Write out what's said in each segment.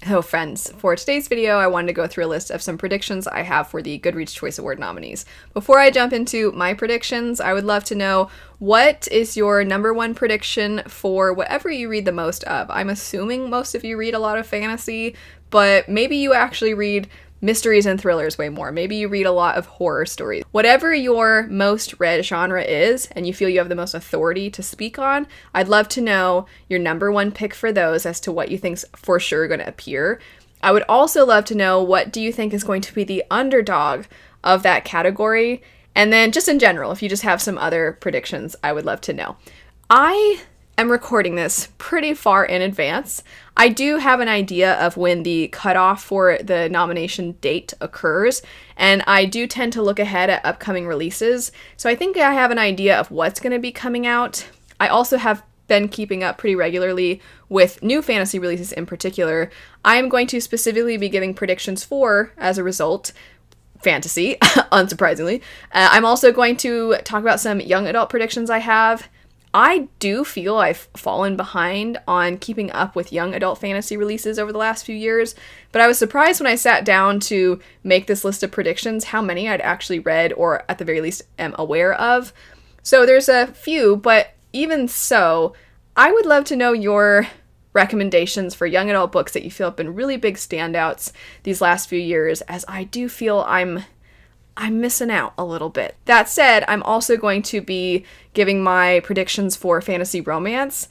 So friends, for today's video, I wanted to go through a list of some predictions I have for the Goodreads Choice Award nominees. Before I jump into my predictions, I would love to know, what is your #1 prediction for whatever you read the most of? I'm assuming most of you read a lot of fantasy, but maybe you actually read mysteries and thrillers way more. Maybe you read a lot of horror stories. Whatever your most read genre is, and you feel you have the most authority to speak on, I'd love to know your #1 pick for those as to what you think's for sure going to appear. I would also love to know, what do you think is going to be the underdog of that category? And then just in general, if you just have some other predictions, I would love to know. I am recording this pretty far in advance. I do have an idea of when the cutoff for the nomination date occurs, and I do tend to look ahead at upcoming releases, so I think I have an idea of what's going to be coming out. I also have been keeping up pretty regularly with new fantasy releases in particular. I am going to specifically be giving predictions for, as a result, fantasy, unsurprisingly. I'm also going to talk about some young adult predictions I have. I do feel I've fallen behind on keeping up with young adult fantasy releases over the last few years, but I was surprised when I sat down to make this list of predictions how many I'd actually read or at the very least am aware of. So there's a few, but even so, I would love to know your recommendations for young adult books that you feel have been really big standouts these last few years, as I do feel I'm missing out a little bit. That said, I'm also going to be giving my predictions for fantasy romance.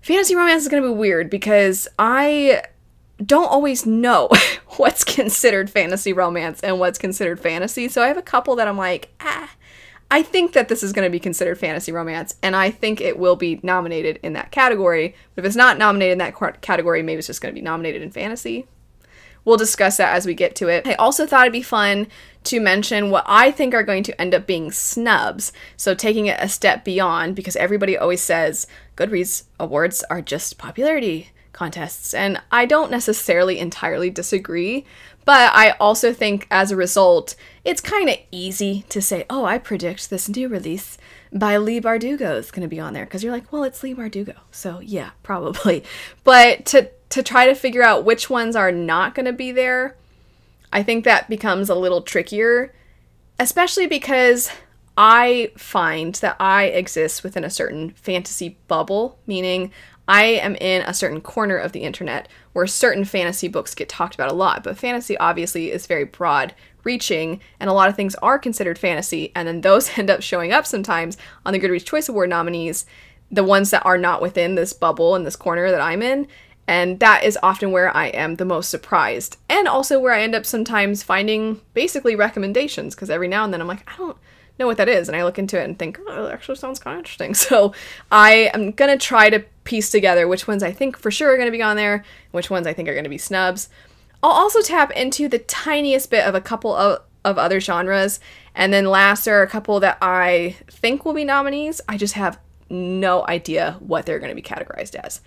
Fantasy romance is going to be weird because I don't always know what's considered fantasy romance and what's considered fantasy. So I have a couple that I'm like, I think that this is going to be considered fantasy romance, and I think it will be nominated in that category. But if it's not nominated in that category, maybe it's just going to be nominated in fantasy. We'll discuss that as we get to it. I also thought it'd be fun to mention what I think are going to end up being snubs. So taking it a step beyond, because everybody always says Goodreads awards are just popularity contests, and I don't necessarily entirely disagree, but I also think as a result, it's kind of easy to say, oh, I predict this new release by Leigh Bardugo is going to be on there, because you're like, well, it's Leigh Bardugo, so yeah, probably. But to try to figure out which ones are not going to be there, I think that becomes a little trickier, especially because I find that I exist within a certain fantasy bubble, meaning I am in a certain corner of the internet where certain fantasy books get talked about a lot, but fantasy obviously is very broad reaching, and a lot of things are considered fantasy, and then those end up showing up sometimes on the Goodreads Choice Award nominees, the ones that are not within this bubble in this corner that I'm in. And that is often where I am the most surprised, and also where I end up sometimes finding basically recommendations, because every now and then I'm like, I don't know what that is, and I look into it and think, oh, it actually sounds kind of interesting. So I am going to try to piece together which ones I think for sure are going to be on there, and which ones I think are going to be snubs. I'll also tap into the tiniest bit of a couple of other genres, and then last, there are a couple that I think will be nominees. I just have no idea what they're going to be categorized as.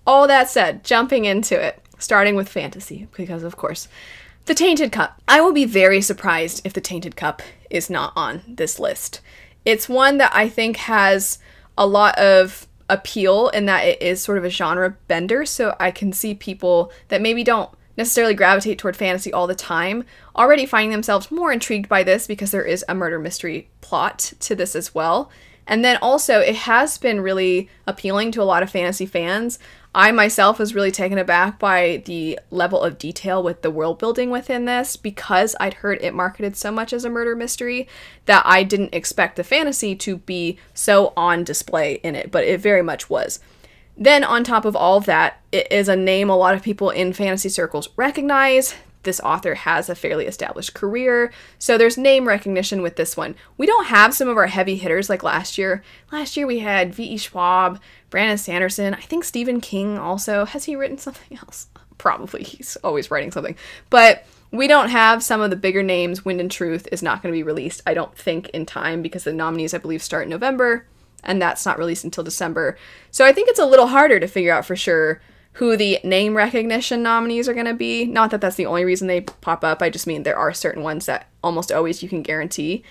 All that said, jumping into it, starting with fantasy, because of course, The Tainted Cup. I will be very surprised if The Tainted Cup is not on this list. It's one that I think has a lot of appeal in that it is sort of a genre bender, so I can see people that maybe don't necessarily gravitate toward fantasy all the time already finding themselves more intrigued by this, because there is a murder mystery plot to this as well. And then also, it has been really appealing to a lot of fantasy fans. I myself was really taken aback by the level of detail with the world building within this, because I'd heard it marketed so much as a murder mystery that I didn't expect the fantasy to be so on display in it, but it very much was. Then on top of all of that, it is a name a lot of people in fantasy circles recognize. This author has a fairly established career, so there's name recognition with this one. We don't have some of our heavy hitters like last year. Last year we had V.E. Schwab, Brandon Sanderson, I think Stephen King also. Has he written something else? Probably, he's always writing something. But we don't have some of the bigger names. Wind and Truth is not going to be released, I don't think, in time, because the nominees, I believe, start in November, and that's not released until December. So I think it's a little harder to figure out for sure who the name recognition nominees are going to be. Not that that's the only reason they pop up, I just mean there are certain ones that almost always you can guarantee.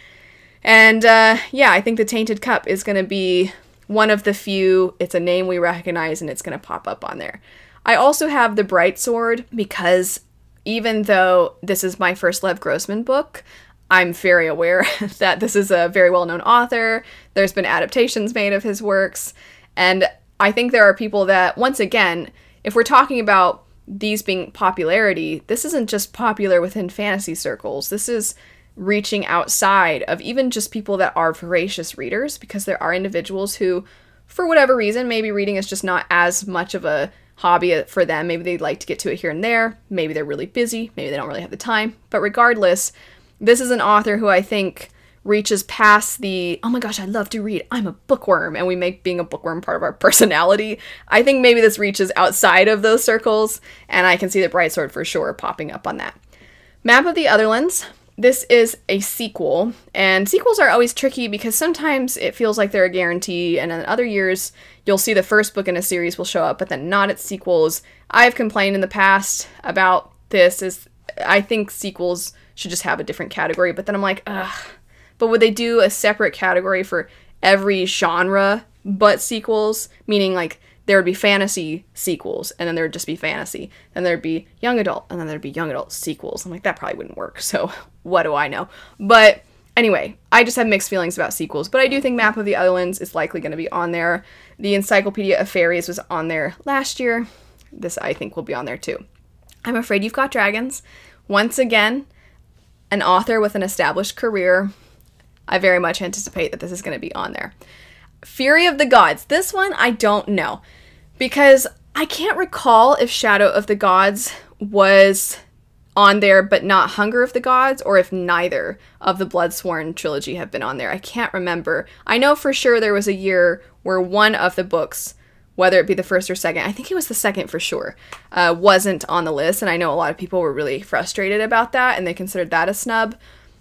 And yeah, I think The Tainted Cup is going to be one of the few. It's a name we recognize, and it's going to pop up on there. I also have The Bright Sword because even though this is my first Lev Grossman book, I'm very aware that this is a very well-known author. There's been adaptations made of his works. And I think there are people that, once again, if we're talking about these being popularity, this isn't just popular within fantasy circles. This is reaching outside of even just people that are voracious readers, because there are individuals who, for whatever reason, maybe reading is just not as much of a hobby for them. Maybe they'd like to get to it here and there. Maybe they're really busy. Maybe they don't really have the time. But regardless, this is an author who I think reaches past the, oh my gosh, I love to read, I'm a bookworm, and we make being a bookworm part of our personality. I think maybe this reaches outside of those circles, and I can see The Bright Sword for sure popping up on that. Map of the Otherlands. This is a sequel, and sequels are always tricky because sometimes it feels like they're a guarantee, and in other years, you'll see the first book in a series will show up, but then not its sequels. I've complained in the past about this, is I think sequels should just have a different category, but then I'm like, ugh. But would they do a separate category for every genre but sequels? Meaning, like, there would be fantasy sequels, and then there would just be fantasy. Then there'd be young adult, and then there'd be young adult sequels. I'm like, that probably wouldn't work, so what do I know? But anyway, I just have mixed feelings about sequels, but I do think Map of the Otherlands is likely going to be on there. The Encyclopedia of Fairies was on there last year. This, I think, will be on there too. I'm Afraid You've Got Dragons. Once again, an author with an established career. I very much anticipate that this is going to be on there. Fury of the Gods. This one, I don't know, because I can't recall if Shadow of the Gods was on there but not Hunger of the Gods, or if neither of the Bloodsworn trilogy have been on there. I can't remember. I know for sure there was a year where one of the books, whether it be the first or second, I think it was the second for sure, wasn't on the list, and I know a lot of people were really frustrated about that, and they considered that a snub.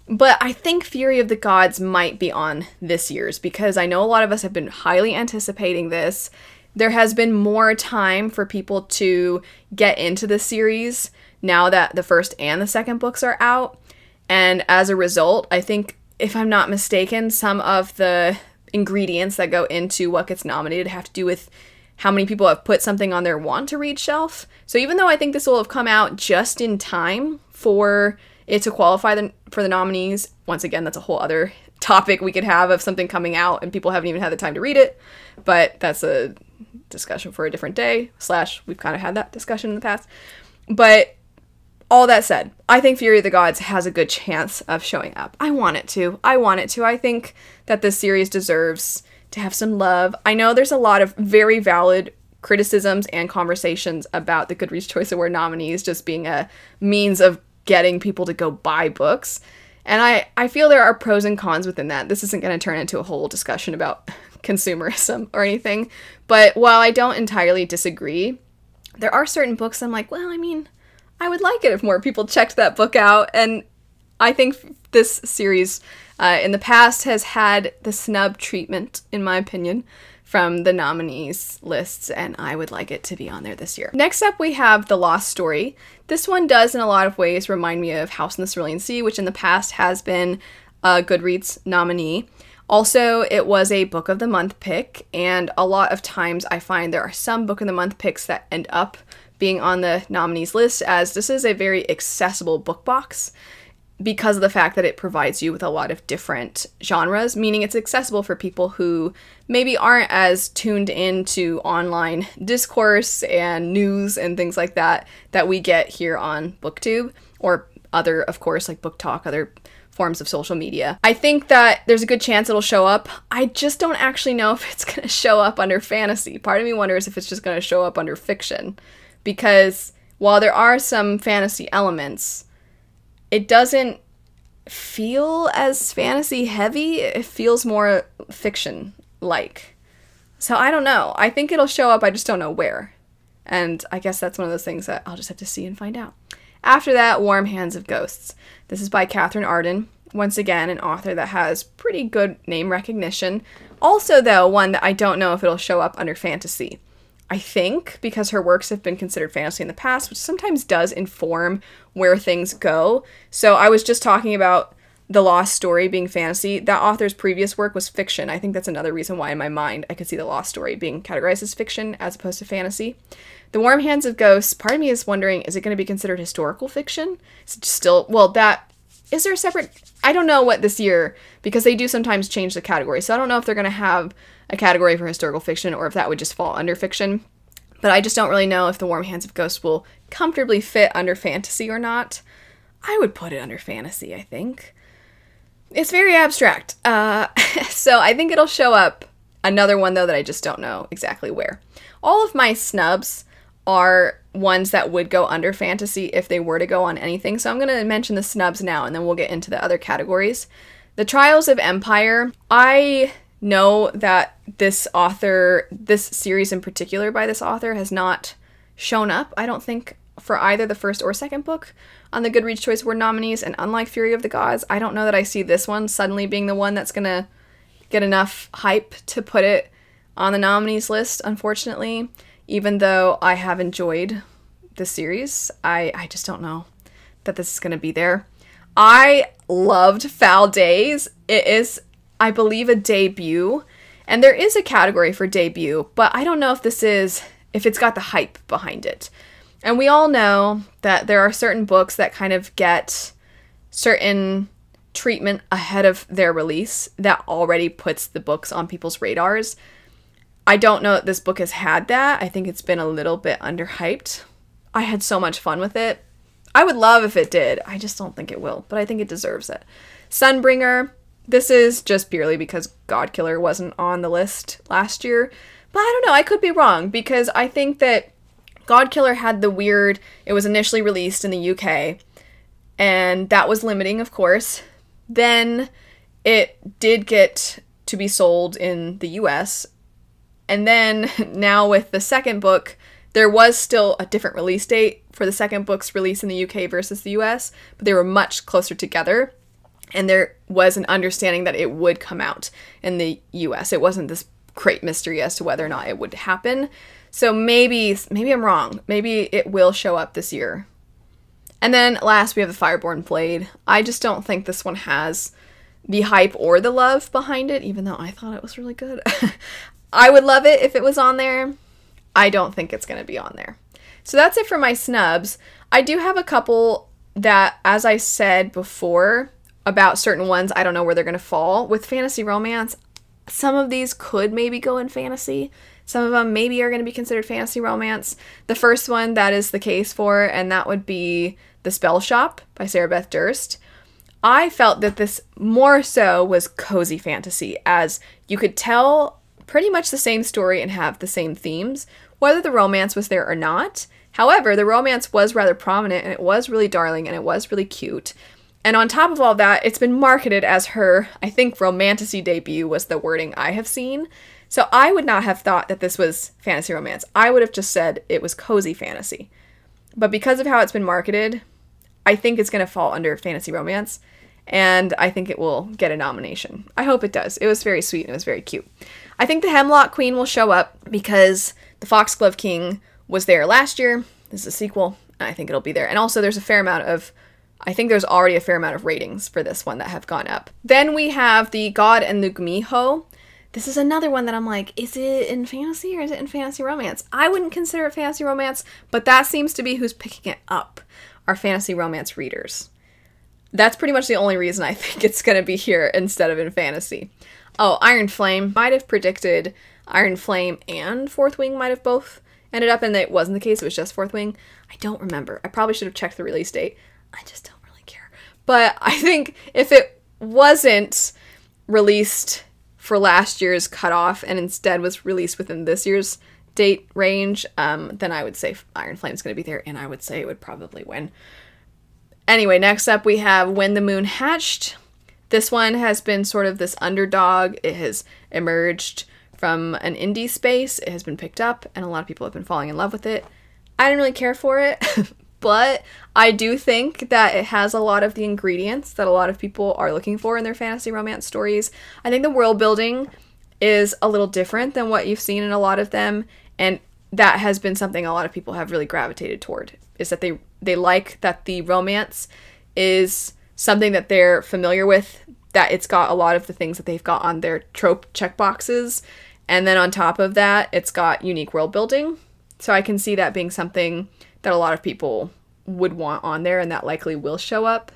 But I think Fury of the Gods might be on this year's, because I know a lot of us have been highly anticipating this. There has been more time for people to get into the series now that the first and the second books are out. And as a result, I think, if I'm not mistaken, some of the ingredients that go into what gets nominated have to do with how many people have put something on their want to read shelf. So even though I think this will have come out just in time for it to qualify for the nominees, once again, that's a whole other topic we could have of something coming out and people haven't even had the time to read it, but that's a discussion for a different day, / we've kind of had that discussion in the past. But all that said, I think Fury of the Gods has a good chance of showing up. I want it to. I think that this series deserves to have some love. I know there's a lot of very valid criticisms and conversations about the Goodreads Choice Award nominees just being a means of getting people to go buy books. And I feel there are pros and cons within that. This isn't going to turn into a whole discussion about consumerism or anything. But while I don't entirely disagree, there are certain books I'm like, well, I mean, I would like it if more people checked that book out. And I think this series in the past has had the snub treatment, in my opinion, from the nominees lists, and I would like it to be on there this year. Next up, we have The Lost Story. This one does, in a lot of ways, remind me of House in the Cerulean Sea, which in the past has been a Goodreads nominee. Also, it was a Book of the Month pick, and a lot of times I find there are some Book of the Month picks that end up being on the nominees list, as this is a very accessible book box because of the fact that it provides you with a lot of different genres, meaning it's accessible for people who maybe aren't as tuned into online discourse and news and things like that that we get here on BookTube, or other, of course, like Book Talk, other forms of social media. I think that there's a good chance it'll show up. I just don't actually know if it's going to show up under fantasy. Part of me wonders if it's just going to show up under fiction, because while there are some fantasy elements, it doesn't feel as fantasy heavy. It feels more fiction-like. So I don't know. I think it'll show up, I just don't know where. And I guess that's one of those things that I'll just have to see and find out. After that, Warm Hands of Ghosts. This is by Catherine Arden. Once again, an author that has pretty good name recognition. Also, though, one that I don't know if it'll show up under fantasy. I think because her works have been considered fantasy in the past, which sometimes does inform where things go. So I was just talking about The Lost Story being fantasy. That author's previous work was fiction. I think that's another reason why in my mind I could see The Lost Story being categorized as fiction as opposed to fantasy. The Warm Hands of Ghosts, part of me is wondering, is it going to be considered historical fiction? Is it still, well, that, is there a separate, I don't know what this year, because they do sometimes change the category, so I don't know if they're going to have a category for historical fiction or if that would just fall under fiction. But I just don't really know if The Warm Hands of Ghosts will comfortably fit under fantasy or not. I would put it under fantasy, I think. It's very abstract. So I think it'll show up. Another one, though, that I just don't know exactly where. All of my snubs are ones that would go under fantasy if they were to go on anything. So I'm going to mention the snubs now, and then we'll get into the other categories. The Trials of Empire. I know that this author, this series in particular by this author, has not shown up, I don't think, for either the first or second book on the Goodreads Choice Award nominees, and unlike Fury of the Gods, I don't know that I see this one suddenly being the one that's gonna get enough hype to put it on the nominees list, unfortunately. Even though I have enjoyed the series, I just don't know that this is gonna be there. I loved Foul Days. It is, I believe, a debut, and there is a category for debut, but I don't know if this is, if it's got the hype behind it. And we all know that there are certain books that kind of get certain treatment ahead of their release that already puts the books on people's radars. I don't know that this book has had that. I think it's been a little bit underhyped. I had so much fun with it. I would love if it did. I just don't think it will, but I think it deserves it. Sunbringer. This is just purely because Godkiller wasn't on the list last year. But I don't know, I could be wrong, because I think that Godkiller had the weird, it was initially released in the UK, and that was limiting, of course. Then it did get to be sold in the US, and then now with the second book, there was still a different release date for the second book's release in the UK versus the US, but they were much closer together, and there was an understanding that it would come out in the US. It wasn't this great mystery as to whether or not it would happen. So maybe I'm wrong. Maybe it will show up this year. And then last we have the Fireborn Blade. I just don't think this one has the hype or the love behind it, even though I thought it was really good. I would love it if it was on there. I don't think it's going to be on there. So that's it for my snubs. I do have a couple that, as I said before, about certain ones, I don't know where they're going to fall. With fantasy romance, some of these could maybe go in fantasy. Some of them maybe are going to be considered fantasy romance. The first one that is the case for, and that would be The Spell Shop by Sarah Beth Durst. I felt that this more so was cozy fantasy, as you could tell pretty much the same story and have the same themes, whether the romance was there or not. However, the romance was rather prominent, and it was really darling, and it was really cute. And on top of all that, it's been marketed as her, I think, romantasy debut was the wording I have seen. So I would not have thought that this was fantasy romance. I would have just said it was cozy fantasy. But because of how it's been marketed, I think it's going to fall under fantasy romance, and I think it will get a nomination. I hope it does. It was very sweet and it was very cute. I think the Hemlock Queen will show up because the Foxglove King was there last year. This is a sequel, and I think it'll be there. And also there's a fair amount of, I think there's already a fair amount of ratings for this one that have gone up. Then we have the God and the Gumiho. This is another one that I'm like, is it in fantasy or is it in fantasy romance? I wouldn't consider it fantasy romance, but that seems to be who's picking it up, are fantasy romance readers. That's pretty much the only reason I think it's going to be here instead of in fantasy. Oh, Iron Flame. Might have predicted Iron Flame and Fourth Wing might have both ended up, and it wasn't the case. It was just Fourth Wing. I don't remember. I probably should have checked the release date. I just don't really care. But I think if it wasn't released for last year's cutoff and instead was released within this year's date range, then I would say Iron Flame's going to be there, and I would say it would probably win. Anyway, next up we have When the Moon Hatched. This one has been sort of this underdog. It has emerged from an indie space. It has been picked up, and a lot of people have been falling in love with it. I didn't really care for it, but I do think that it has a lot of the ingredients that a lot of people are looking for in their fantasy romance stories. I think the world building is a little different than what you've seen in a lot of them, and that has been something a lot of people have really gravitated toward, is that they like that the romance is something that they're familiar with, that it's got a lot of the things that they've got on their trope checkboxes. And then on top of that, it's got unique world building. So I can see that being something that a lot of people would want on there, and that likely will show up.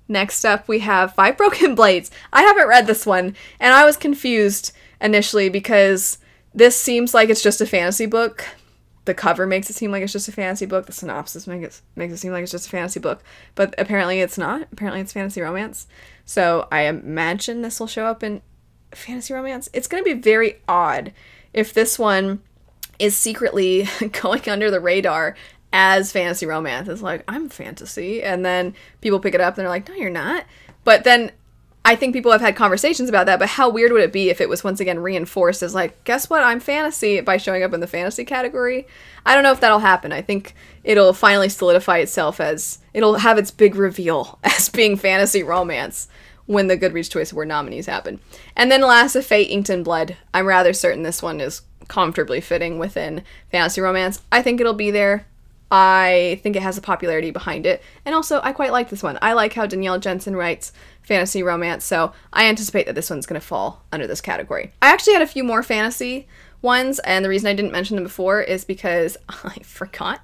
Next up, we have Five Broken Blades. I haven't read this one, and I was confused initially because this seems like it's just a fantasy book. The cover makes it seem like it's just a fantasy book. The synopsis makes it seem like it's just a fantasy book. But apparently it's not. Apparently it's fantasy romance. So I imagine this will show up in fantasy romance. It's going to be very odd if this one is secretly going under the radar as fantasy romance. It's like, I'm fantasy, and then people pick it up and they're like, no, you're not. But then I think people have had conversations about that, but how weird would it be if it was once again reinforced as like, guess what, I'm fantasy, by showing up in the fantasy category? I don't know if that'll happen. I think it'll finally solidify itself as, it'll have its big reveal as being fantasy romance when the Goodreads Choice Award nominees happen. And then last, of Fate, Inked in Blood. I'm rather certain this one is comfortably fitting within fantasy romance. I think it'll be there. I think it has a popularity behind it. And also, I quite like this one. I like how Danielle Jensen writes fantasy romance, so I anticipate that this one's going to fall under this category. I actually had a few more fantasy ones, and the reason I didn't mention them before is because I forgot.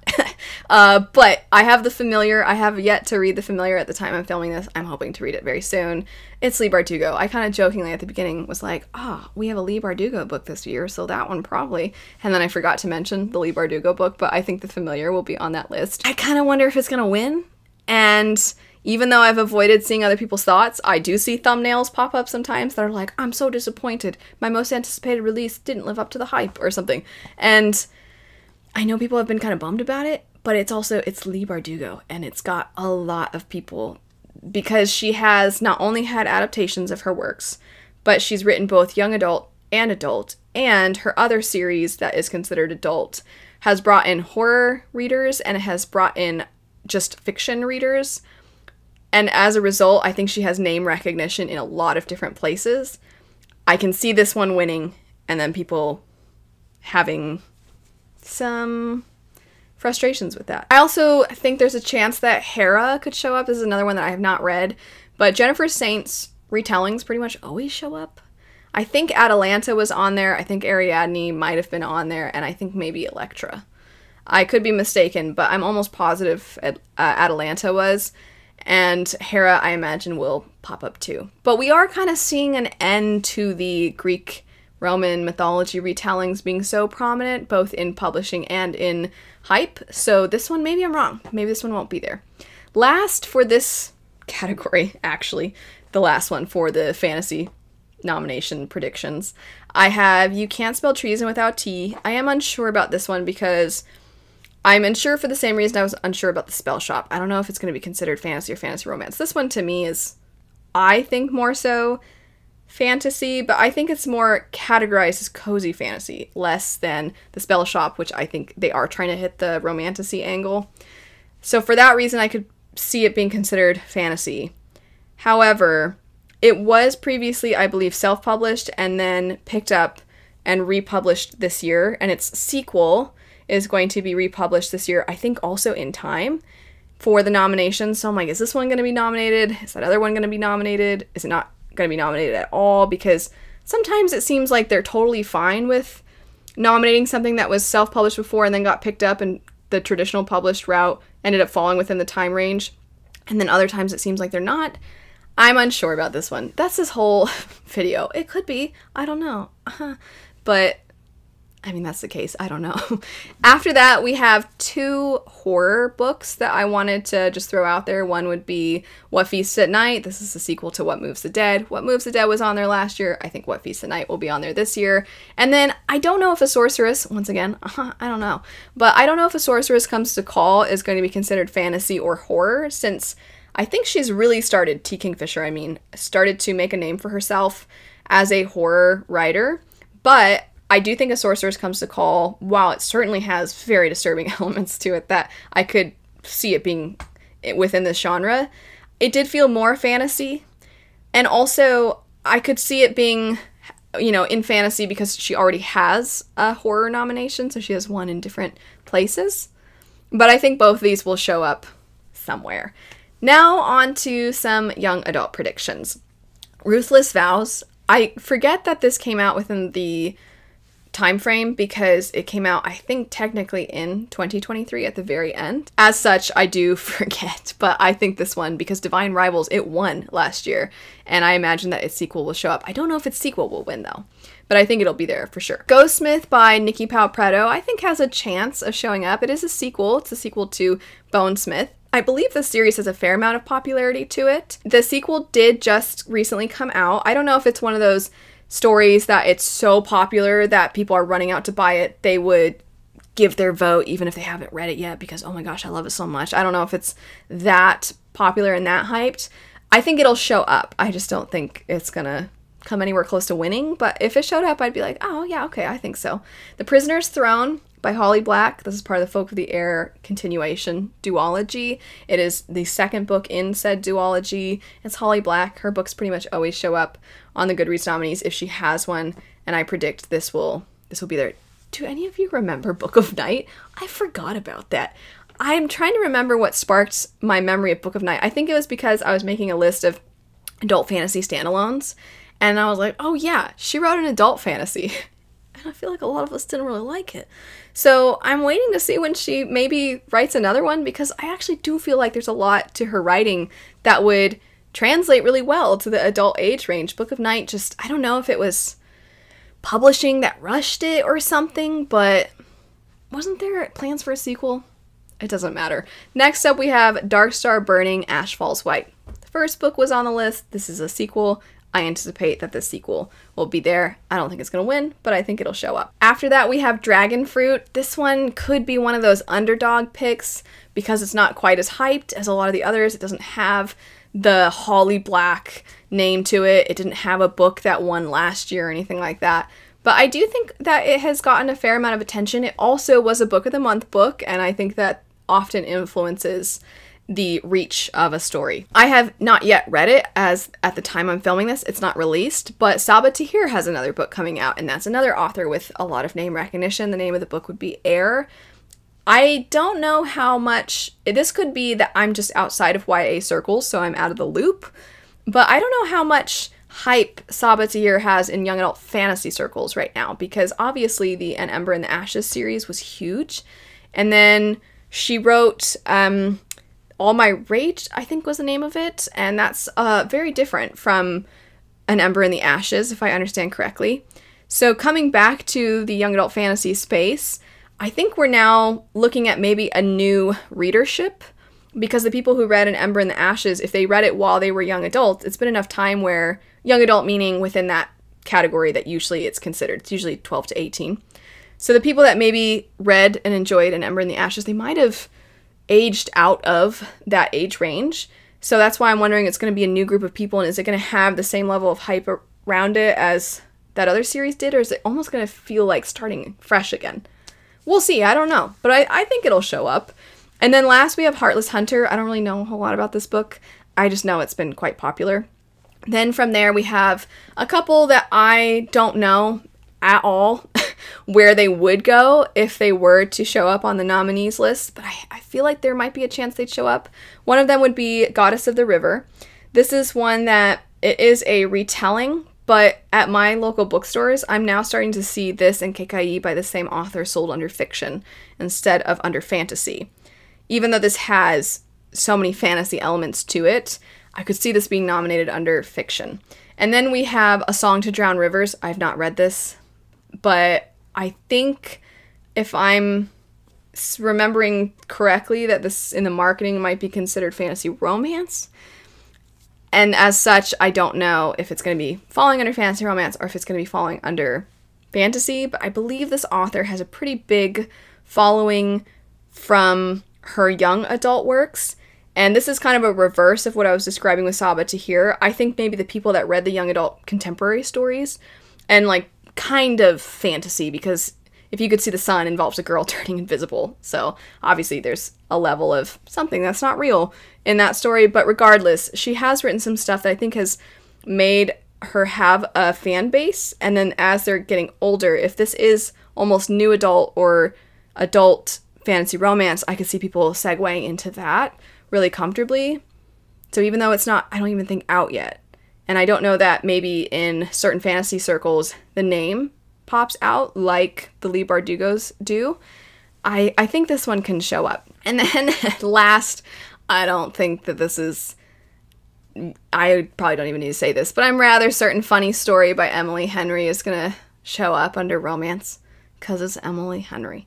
But I have The Familiar. I have yet to read The Familiar at the time I'm filming this. I'm hoping to read it very soon. It's Leigh Bardugo. I kind of jokingly at the beginning was like, we have a Leigh Bardugo book this year, so that one probably. And then I forgot to mention the Leigh Bardugo book, but I think The Familiar will be on that list. I kind of wonder if it's going to win, and even though I've avoided seeing other people's thoughts, I do see thumbnails pop up sometimes that are like, I'm so disappointed. My most anticipated release didn't live up to the hype or something. And I know people have been kind of bummed about it, but it's Leigh Bardugo, and it's got a lot of people because she has not only had adaptations of her works, but she's written both young adult, and her other series that is considered adult has brought in horror readers and has brought in just fiction readers. And as a result, I think she has name recognition in a lot of different places. I can see this one winning, and then people having some frustrations with that. I also think there's a chance that Hera could show up. This is another one that I have not read, but Jennifer Saint's retellings pretty much always show up. I think Atalanta was on there. I think Ariadne might have been on there, and I think maybe Electra. I could be mistaken, but I'm almost positive Atalanta was. And Hera, I imagine, will pop up too. But we are kind of seeing an end to the Greek Roman mythology retellings being so prominent, both in publishing and in hype. So this one, maybe I'm wrong. Maybe this one won't be there. Last for this category, actually, the last one for the fantasy nomination predictions, I have You Can't Spell Treason Without T. I am unsure about this one because I'm unsure for the same reason I was unsure about The Spell Shop. I don't know if it's going to be considered fantasy or fantasy romance. This one to me is, I think, more so fantasy, but I think it's more categorized as cozy fantasy, less than The Spell Shop, which I think they are trying to hit the romantasy angle. So for that reason, I could see it being considered fantasy. However, it was previously, I believe, self-published and then picked up and republished this year, and its sequel is going to be republished this year, I think also in time for the nominations. So I'm like, is this one going to be nominated? Is that other one going to be nominated? Is it not going to be nominated at all? Because sometimes it seems like they're totally fine with nominating something that was self-published before and then got picked up and the traditional published route ended up falling within the time range. And then other times it seems like they're not. I'm unsure about this one. That's this whole video. It could be. I don't know. But I mean, that's the case. I don't know. After that, we have two horror books that I wanted to just throw out there. One would be What Feasts at Night. This is the sequel to What Moves the Dead. What Moves the Dead was on there last year. I think What Feasts at Night will be on there this year. And then I don't know if A Sorceress, once again, I don't know. But I don't know if A Sorceress Comes to Call is going to be considered fantasy or horror, since I think she's really started, T. Kingfisher, started to make a name for herself as a horror writer. But I do think A Sorceress Comes to Call, while it certainly has very disturbing elements to it that I could see it being within this genre, it did feel more fantasy. And also, I could see it being, in fantasy because she already has a horror nomination, so she has one in different places. But I think both of these will show up somewhere. Now on to some young adult predictions. Ruthless Vows. I forget that this came out within the time frame because it came out, I think, technically in 2023 at the very end. As such, I do forget, but I think this one, because Divine Rivals, it won last year, and I imagine that its sequel will show up. I don't know if its sequel will win, though, but I think it'll be there for sure. Ghostsmith by Nikki Pau-Preto, I think has a chance of showing up. It is a sequel. It's a sequel to Bonesmith. I believe the series has a fair amount of popularity to it. The sequel did just recently come out. I don't know if it's one of those stories that it's so popular that people are running out to buy it, they would give their vote even if they haven't read it yet because, oh my gosh, I love it so much. I don't know if it's that popular and that hyped. I think it'll show up. I just don't think it's gonna come anywhere close to winning, but if it showed up, I'd be like, oh yeah, okay, I think so. The Prisoner's Throne by Holly Black. This is part of the Folk of the Air continuation duology. It is the second book in said duology. It's Holly Black. Her books pretty much always show up on the Goodreads nominees if she has one, and I predict this will be there. Do any of you remember Book of Night? I forgot about that. I'm trying to remember what sparked my memory of Book of Night. I think it was because I was making a list of adult fantasy standalones, and I was like, oh yeah, she wrote an adult fantasy. And I feel like a lot of us didn't really like it. So I'm waiting to see when she maybe writes another one, because I actually do feel like there's a lot to her writing that would translate really well to the adult age range. Book of Night, just, I don't know if it was publishing that rushed it or something, but wasn't there plans for a sequel? It doesn't matter. Next up we have Dark Star Burning, Ash Falls White. The first book was on the list. This is a sequel. I anticipate that the sequel will be there. I don't think it's going to win, but I think it'll show up. After that, we have Dragon Fruit. This one could be one of those underdog picks because it's not quite as hyped as a lot of the others. It doesn't have the Holly Black name to it. It didn't have a book that won last year or anything like that. But I do think that it has gotten a fair amount of attention. It also was a Book of the Month book, and I think that often influences the reach of a story. I have not yet read it, as at the time I'm filming this, it's not released, but Sabaa Tahir has another book coming out, and that's another author with a lot of name recognition. The name of the book would be Air. I don't know how much, this could be that I'm just outside of YA circles, so I'm out of the loop, but I don't know how much hype Sabaa Tahir has in young adult fantasy circles right now, because obviously the An Ember in the Ashes series was huge, and then she wrote, All My Rage, I think was the name of it, and that's very different from An Ember in the Ashes, if I understand correctly. So coming back to the young adult fantasy space, I think we're now looking at maybe a new readership, because the people who read An Ember in the Ashes, if they read it while they were young adults, it's been enough time where, young adult meaning within that category that usually it's considered, it's usually 12 to 18. So the people that maybe read and enjoyed An Ember in the Ashes, they might have aged out of that age range. So that's why I'm wondering, it's going to be a new group of people, and is it going to have the same level of hype around it as that other series did, or is it almost going to feel like starting fresh again? We'll see. I don't know, but I think it'll show up. And then last we have Heartless Hunter. I don't really know a whole lot about this book. I just know it's been quite popular. Then from there we have a couple that I don't know at all where they would go if they were to show up on the nominees list, but I feel like there might be a chance they'd show up. One of them would be Goddess of the River. This is one that it is a retelling, but at my local bookstores, I'm now starting to see this and Kekai by the same author sold under fiction instead of under fantasy. Even though this has so many fantasy elements to it, I could see this being nominated under fiction. And then we have A Song to Drown Rivers. I've not read this, but I think if I'm remembering correctly that this in the marketing might be considered fantasy romance. And as such, I don't know if it's going to be falling under fantasy romance or if it's going to be falling under fantasy, but I believe this author has a pretty big following from her young adult works. And this is kind of a reverse of what I was describing with Sabaa Tahir. I think maybe the people that read the young adult contemporary stories and like kind of fantasy, because If You Could See the Sun involves a girl turning invisible. So obviously there's a level of something that's not real in that story. But regardless, she has written some stuff that I think has made her have a fan base. And then as they're getting older, if this is almost new adult or adult fantasy romance, I could see people segueing into that really comfortably. So even though it's not, I don't even think out yet, and I don't know that maybe in certain fantasy circles the name pops out like the Leigh Bardugos do, I think this one can show up. And then last, I don't think that this is, I probably don't even need to say this, but I'm rather certain Funny Story by Emily Henry is going to show up under romance because it's Emily Henry.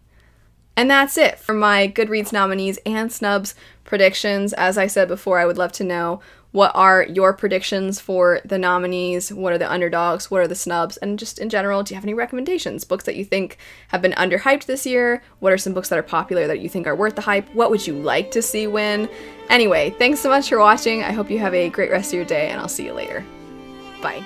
And that's it for my Goodreads nominees and snubs predictions. As I said before, I would love to know, what are your predictions for the nominees? What are the underdogs? What are the snubs? And just in general, do you have any recommendations? Books that you think have been underhyped this year? What are some books that are popular that you think are worth the hype? What would you like to see win? Anyway, thanks so much for watching. I hope you have a great rest of your day, and I'll see you later. Bye.